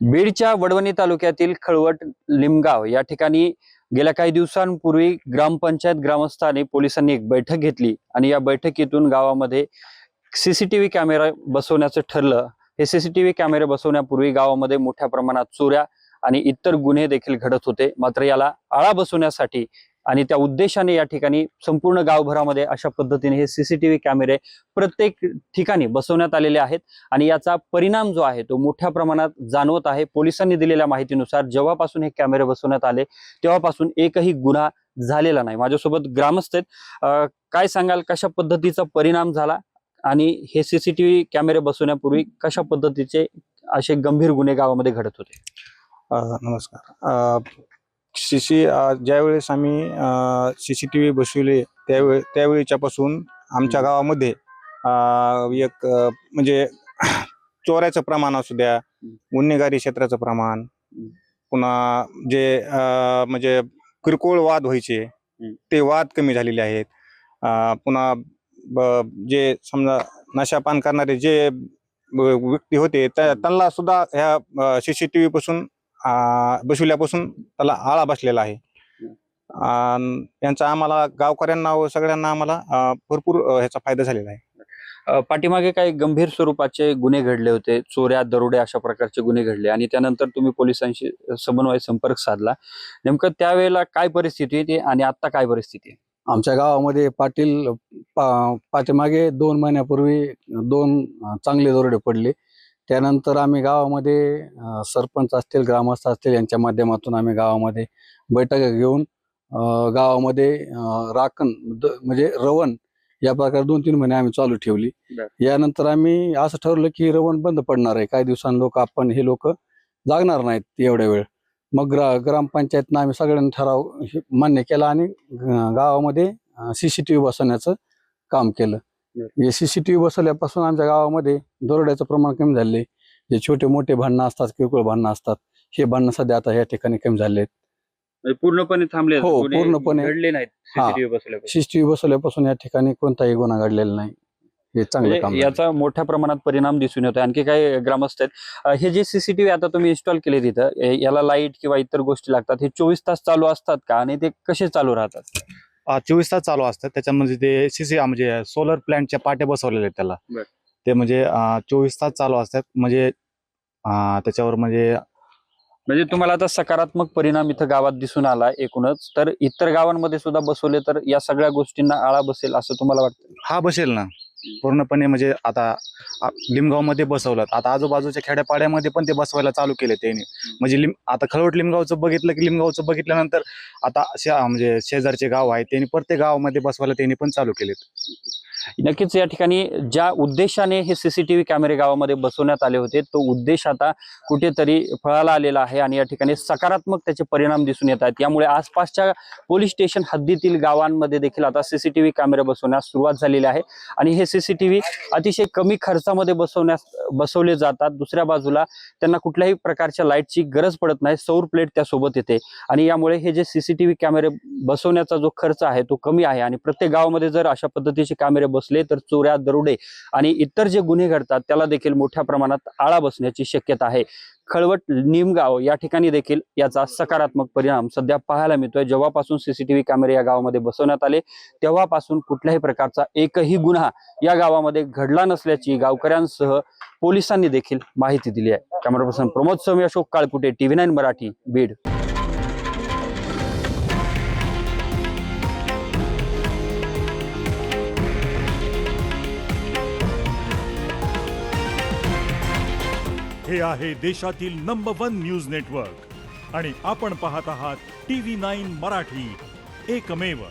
बीडच्या वडवणी तालुक्यातील खळवट लिमगाव या ठिकाणी गेल्या काही दिवसांपूर्वी ग्रामपंचायत ग्रामस्थांनी पोलिसांनी एक बैठक घेतली आणि या बैठकीतून गावामध्ये सीसीटीव्ही कॅमेरा बसवण्याचं ठरलं। हे सीसीटीव्ही कॅमेरे बसवण्यापूर्वी गावामध्ये मोठ्या प्रमाणात चोऱ्या आणि इतर गुन्हे देखील घडत होते। मात्र याला आळा बसवण्यासाठी आणि त्या उद्देशाने या ठिकाणी संपूर्ण गावभरामध्ये अशा पद्धतीने हे सीसीटीव्ही कॅमेरे प्रत्येक ठिकाणी बसवण्यात आलेले आहेत आणि याचा परिणाम जो आहे तो मोठ्या प्रमाणात जाणवत आहे। पोलिसांनी दिलेल्या माहितीनुसार जेव्हापासून हे कॅमेरे बसवण्यात आले तेव्हापासून एकही गुन्हा झालेला नाही। माझ्यासोबत ग्रामस्थ आहेत, काय सांगाल कशा पद्धतीचा परिणाम झाला आणि हे सीसीटीव्ही कॅमेरे बसवण्यापूर्वी कशा पद्धतीचे असे गंभीर गुन्हे गावामध्ये घडत होते? नमस्कार। ज्यावेळेस आम्ही CCTV बसवले त्यावेळीच्यापासून आमच्या गावामध्ये एक म्हणजे चोऱ्याचं प्रमाण असू द्या, गुन्हेगारी क्षेत्राचं प्रमाण, पुन्हा जे म्हणजे किरकोळ वाद व्हायचे ते वाद कमी झालेले आहेत। पुन्हा जे समजा नशापान करणारे जे व्यक्ती होते त्यांना सुद्धा ह्या CCTV पासून बसवल्यापासून त्याला आळा बसलेला आहे। यांचा आम्हाला गावकऱ्यांना व सगळ्यांना आम्हाला भरपूर ह्याचा फायदा झालेला आहे। पाठीमागे काही गंभीर स्वरूपाचे गुन्हे घडले होते, चोऱ्या दरोडे अशा प्रकारचे गुन्हे घडले आणि त्यानंतर तुम्ही पोलिसांशी समन्वय संपर्क साधला। नेमकं त्यावेळेला काय परिस्थिती होती आणि आता काय परिस्थिती आहे? आमच्या गावामध्ये पाठीमागे 2 महिन्यापूर्वी 2 चांगले दरोडे पडले। त्यानंतर आम्ही गावामध्ये सरपंच असतील, ग्रामस्थ असतील यांच्या माध्यमातून आम्ही गावामध्ये बैठका घेऊन गावामध्ये राखण म्हणजे रवण या प्रकारे 2-3 महिने आम्ही चालू ठेवली। यानंतर आम्ही असं ठरवलं की रवण बंद पडणार आहे, काही दिवसांनी हे लोक जागणार नाहीत एवढ्या वेळ। मग ग्रामपंचायतनं आम्ही सगळ्यांनी ठराव मान्य केला आणि गावामध्ये CCTV बसवण्याचं काम केलं। हे CCTV बसवल्यापासून आमच्या गावामध्ये दरोड्याचं प्रमाण कमी झाले। जे छोटे मोठे भांडणं असतात, किरकोळ भांडणं असतात, हे भांडणं सध्या आता या ठिकाणी कमी झाले आहेत। पूर्णपणे थांबले? हो, पूर्णपणे घडले नाहीत CCTV बसवल्यापासून या ठिकाणी कोणताही गुन्हा घडलेला नाही। हे चांगलं काम याचा मोठ्या प्रमाणात परिणाम दिसून येतोय। आणखी काही ग्रामस्थ आहेत, हे जे CCTV आता तुम्ही इन्स्टॉल केले तिथं, याला लाईट किंवा इतर गोष्टी लागतात, हे 24 तास चालू असतात का आणि ते कसे चालू राहतात? 24 तास चालू असतात। त्याच्यामध्ये ते म्हणजे सोलर प्लॅन्टच्या पाट्या बसवलेल्या आहेत त्याला। ते म्हणजे 24 तास चालू असतात। म्हणजे त्याच्यावर म्हणजे तुम्हाला आता सकारात्मक परिणाम इथं गावात दिसून आला एकूणच, तर इतर गावांमध्ये सुद्धा बसवले तर या सगळ्या गोष्टींना आळा बसेल असं तुम्हाला वाटतं? हा, बसेल ना पूर्णपणे। म्हणजे आता लिमगाव मध्ये बसवलं, आता आजूबाजूच्या खेड्यापाड्यामध्ये पण ते बसवायला चालू केले त्यांनी। म्हणजे आता खळवट लिमगावचं बघितलं की लिमगावचं बघितल्यानंतर आता म्हणजे शेजारचे गाव आहेत त्यांनी प्रत्येक गावामध्ये बसवायला त्यांनी पण चालू केलेत। नक्कीच या ठिकाणी ज्या उद्देशाने हे CCTV कॅमेरे गावामध्ये बसवण्यात आले होते तो उद्देश आता कुठेतरी फळाला आलेला आहे आणि या ठिकाणी सकारात्मक त्याचे परिणाम दिसून येत आहेत। यामुळे आसपासच्या पोलीस स्टेशन हद्दीतील गावांमध्ये देखील आता CCTV कॅमेरे बसवण्यास सुरुवात झालेली आहे आणि हे CCTV अतिशय कमी खर्चामध्ये बसवले जातात। दुसऱ्या बाजूला त्यांना कुठल्याही प्रकारच्या लाईटची गरज पडत नाही, सौर प्लेट त्यासोबत येते आणि यामुळे हे जे CCTV कॅमेरे बसवण्याचा जो खर्च आहे तो कमी आहे आणि प्रत्येक गावामध्ये जर अशा पद्धतीचे कॅमेरे बसले तर चोऱ्या दरोडे आणि इतर जे गुन्हे घडतात त्याला देखील मोठ्या प्रमाणात आळा बसण्याची शक्यता आहे। खळवट निमगाव या ठिकाणी देखील याचा सकारात्मक परिणाम सध्या पाहायला मिळतोय। जेव्हापासून CCTV कॅमेरे या गावामध्ये बसवण्यात आले तेव्हापासून कुठल्याही प्रकारचा एकही गुन्हा या गावामध्ये घडला नसल्याची गावकऱ्यांसह पोलिसांनी देखील माहिती दिली आहे। कॅमेरा पर्सन प्रमोद स्वामी, अशोक काळकुटे, TV9 मराठी, बीड। हे आहे देशातील नंबर 1 न्यूज नेटवर्क आणि आपण पाहत आहात TV9 मराठी, एकमेव।